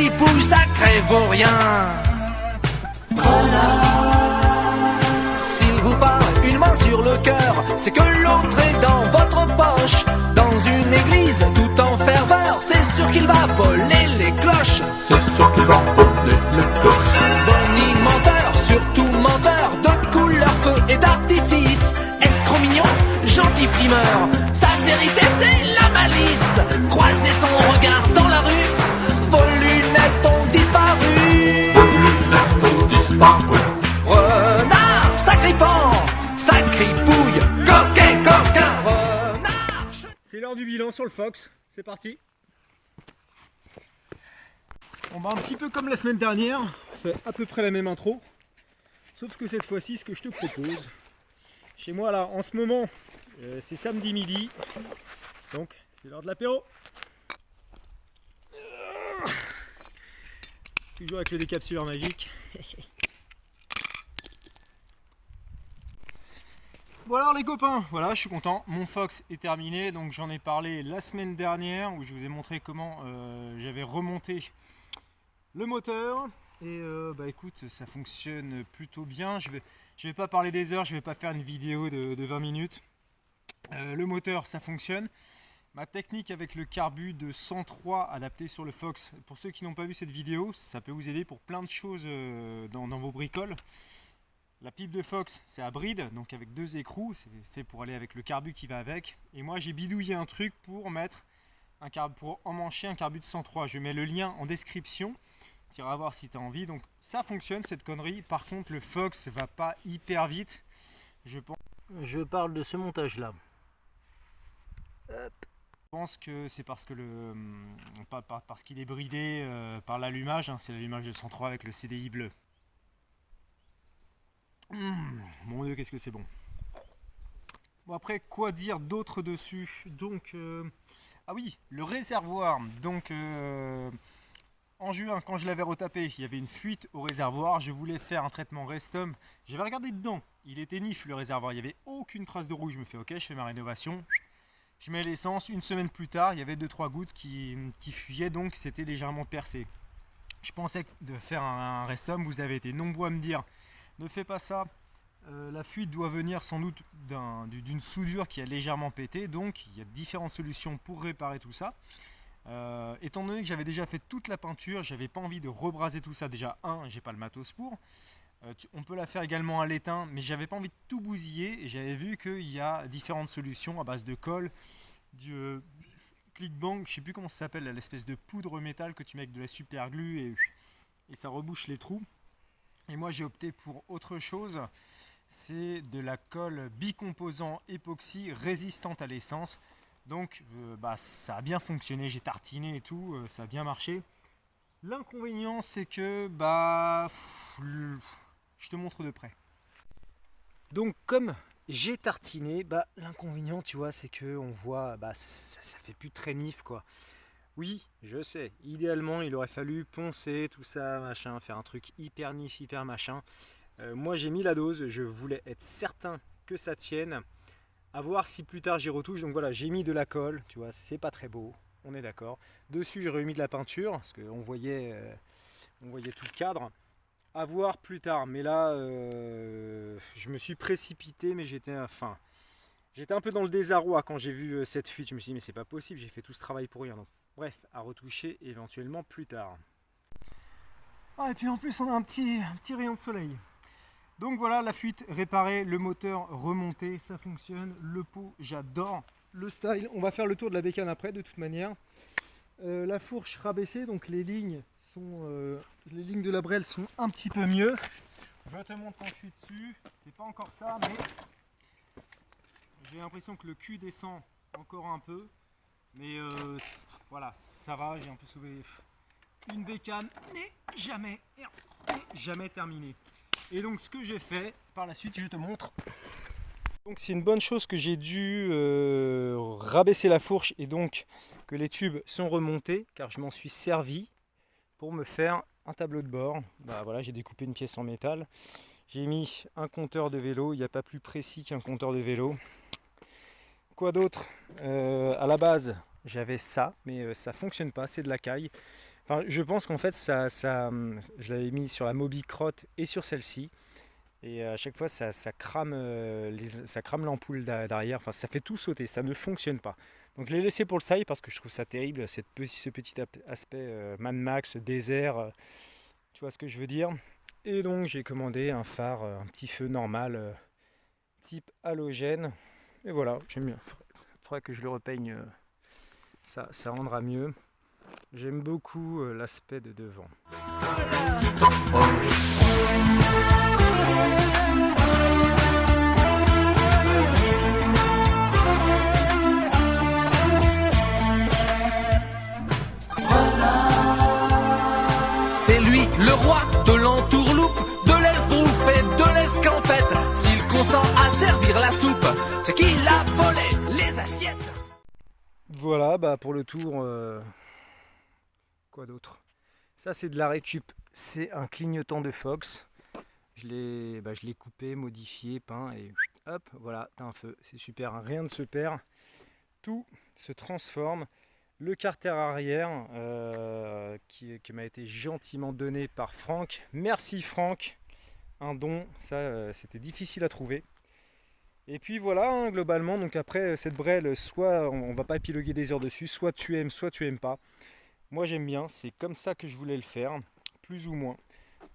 fripouille, sacré vaurien. S'il vous parle une main sur le cœur, c'est que l'autre est dans votre poche. Dans une église tout en ferveur, c'est sûr qu'il va voler les cloches. C'est sûr qu'il va voler les cloches. Bonnie menteur, surtout menteur, de couleur feu et d'artifice. Escroc mignon, gentil frimeur, sa vérité c'est la malice. Croiser son regard dans la rue, vos lunettes ont disparu. Vos lunettes ont disparu. Renard, sacripant, sacripouille, coquet, coquin, renard. C'est l'heure du bilan sur le Fox, c'est parti. On va un petit peu comme la semaine dernière, on fait à peu près la même intro. Sauf que cette fois-ci, ce que je te propose, chez moi là, en ce moment, c'est samedi midi. Donc, c'est l'heure de l'apéro. Toujours avec le décapsuleur magique. Bon alors les copains, voilà, je suis content, mon Fox est terminé, donc j'en ai parlé la semaine dernière où je vous ai montré comment j'avais remonté le moteur et bah écoute, ça fonctionne plutôt bien. Je vais pas parler des heures, je vais pas faire une vidéo de 20 minutes. Le moteur ça fonctionne. Ma technique avec le carbu de 103 adapté sur le Fox, pour ceux qui n'ont pas vu cette vidéo, ça peut vous aider pour plein de choses dans vos bricoles. La pipe de Fox, c'est à bride, donc avec 2 écrous, c'est fait pour aller avec le carbu qui va avec. Et moi, j'ai bidouillé un truc pour mettre pour emmancher un carbu de 103. Je mets le lien en description, tu iras voir si tu as envie. Donc ça fonctionne cette connerie. Par contre, le Fox va pas hyper vite. Je parle de ce montage-là. Je pense que c'est parce que parce qu'il est bridé par l'allumage. Hein, c'est l'allumage de 103 avec le CDI bleu. Mon Dieu, qu'est-ce que c'est bon. Bon après, quoi dire d'autre dessus? Donc, ah oui, le réservoir. Donc, en juin, quand je l'avais retapé, il y avait une fuite au réservoir. Je voulais faire un traitement Restom. J'avais regardé dedans. Il était nif le réservoir. Il n'y avait aucune trace de rouge. Je me fais ok, je fais ma rénovation. Je mets l'essence. Une semaine plus tard, il y avait 2-3 gouttes qui fuyaient. Donc, c'était légèrement percé. Je pensais de faire un Restom. Vous avez été nombreux à me dire ne fais pas ça. La fuite doit venir sans doute d'une soudure qui a légèrement pété, donc il y a différentes solutions pour réparer tout ça. Étant donné que j'avais déjà fait toute la peinture, j'avais pas envie de rebraser tout ça. Déjà, j'ai pas le matos pour. On peut la faire également à l'étain, mais j'avais pas envie de tout bousiller et j'avais vu qu'il y a différentes solutions à base de colle, du clickbang, je sais plus comment ça s'appelle, l'espèce de poudre métal que tu mets avec de la super glue et ça rebouche les trous. Et moi j'ai opté pour autre chose, c'est de la colle bicomposant époxy résistante à l'essence. Donc ça a bien fonctionné, j'ai tartiné et tout, ça a bien marché. L'inconvénient c'est que je te montre de près. Donc comme j'ai tartiné, l'inconvénient tu vois c'est que on voit ça fait plus très nif quoi. Oui, je sais, idéalement il aurait fallu poncer tout ça, machin, faire un truc hyper nif, hyper machin. Moi j'ai mis la dose, je voulais être certain que ça tienne, à voir si plus tard j'y retouche. Donc voilà, j'ai mis de la colle, tu vois, c'est pas très beau, on est d'accord. Dessus j'ai remis de la peinture, parce qu'on voyait tout le cadre. À voir plus tard, mais là je me suis précipité, mais j'étais un peu dans le désarroi quand j'ai vu cette fuite. Je me suis dit mais c'est pas possible, j'ai fait tout ce travail pour rien. Donc, bref, à retoucher éventuellement plus tard. Et puis en plus on a un petit rayon de soleil. Donc voilà, la fuite réparée, le moteur remonté, ça fonctionne. Le pot, j'adore. Le style, on va faire le tour de la bécane après de toute manière. La fourche rabaissée, donc les lignes de la brelle sont un petit peu mieux. Je te montre quand je suis dessus, c'est pas encore ça, mais j'ai l'impression que le cul descend encore un peu. Mais voilà, ça va, j'ai un peu sauvé une bécane, mais jamais terminée. Et donc ce que j'ai fait, par la suite je te montre. Donc c'est une bonne chose que j'ai dû rabaisser la fourche et donc que les tubes sont remontés, car je m'en suis servi pour me faire un tableau de bord. Voilà, j'ai découpé une pièce en métal. J'ai mis un compteur de vélo, il n'y a pas plus précis qu'un compteur de vélo. Quoi d'autre? À la base, j'avais ça, mais ça ne fonctionne pas, c'est de la caille. Enfin, je pense qu'en fait, je l'avais mis sur la Mobicrot et sur celle-ci. Et à chaque fois, ça crame, ça crame l'ampoule derrière. Enfin, ça fait tout sauter, ça ne fonctionne pas. Donc je l'ai laissé pour le style parce que je trouve ça terrible, ce petit aspect Mad Max, désert, tu vois ce que je veux dire. Et donc j'ai commandé un phare, un petit feu normal, type halogène. Et voilà, j'aime bien. Il faudrait que je le repeigne, ça rendra mieux. J'aime beaucoup l'aspect de devant. C'est lui, le roi de l'entourloupe, de l'esbrouffe et de l'escampette. S'il consent à servir la soupe, c'est qu'il a volé les assiettes. Voilà, bah pour le tour, quoi d'autre? Ça c'est de la récup, c'est un clignotant de Fox. Je l'ai coupé, modifié, peint et hop, voilà, t'as un feu. C'est super, hein, rien ne se perd, tout se transforme. Le carter arrière qui m'a été gentiment donné par Franck. Merci Franck, un don, ça c'était difficile à trouver. Et puis voilà, hein, globalement, donc après cette brêle, soit on va pas épiloguer des heures dessus, soit tu aimes pas. Moi j'aime bien, c'est comme ça que je voulais le faire, plus ou moins.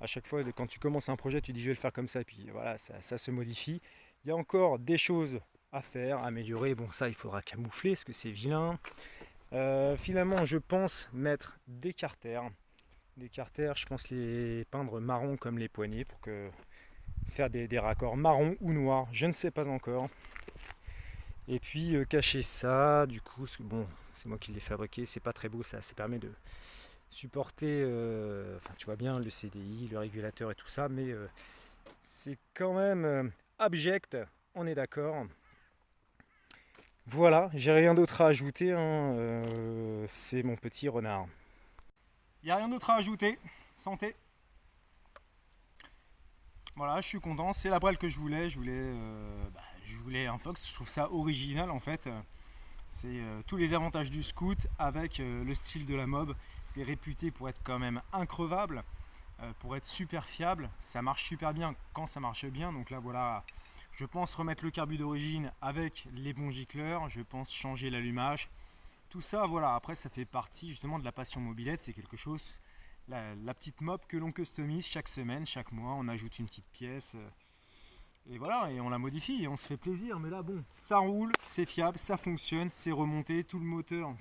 À chaque fois, quand tu commences un projet, tu dis je vais le faire comme ça, et puis voilà, ça se modifie. Il y a encore des choses à faire, à améliorer. Bon, ça il faudra camoufler, parce que c'est vilain. Finalement, je pense mettre des carters. Des carters, je pense les peindre marron comme les poignées pour faire des raccords marron ou noir, je ne sais pas encore. Et puis cacher ça, du coup, bon, c'est moi qui l'ai fabriqué, c'est pas très beau, ça permet de supporter, enfin tu vois bien le CDI, le régulateur et tout ça, mais c'est quand même abject, on est d'accord. Voilà, j'ai rien d'autre à ajouter, hein, c'est mon petit renard. Il n'y a rien d'autre à ajouter, santé. Voilà, je suis content, c'est la brêle que je voulais, je voulais un Fox, je trouve ça original en fait. C'est tous les avantages du scout avec le style de la mob, c'est réputé pour être quand même increvable, pour être super fiable, ça marche super bien quand ça marche bien, donc là voilà. Je pense remettre le carbu d'origine avec les bons gicleurs, je pense changer l'allumage. Tout ça, voilà, après ça fait partie justement de la passion mobilette, c'est quelque chose, la petite mob que l'on customise chaque semaine, chaque mois, on ajoute une petite pièce. Et voilà, et on la modifie et on se fait plaisir. Mais là, bon, ça roule, c'est fiable, ça fonctionne, c'est remonté, tout le moteur,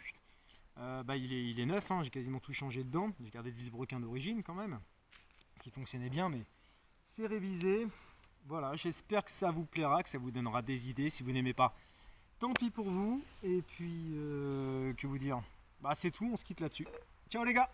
il est neuf, hein, j'ai quasiment tout changé dedans. J'ai gardé le vilebrequin d'origine quand même, ce qui fonctionnait bien, mais c'est révisé. Voilà, j'espère que ça vous plaira, que ça vous donnera des idées. Si vous n'aimez pas, tant pis pour vous. Et puis, que vous dire, c'est tout, on se quitte là-dessus. Ciao les gars!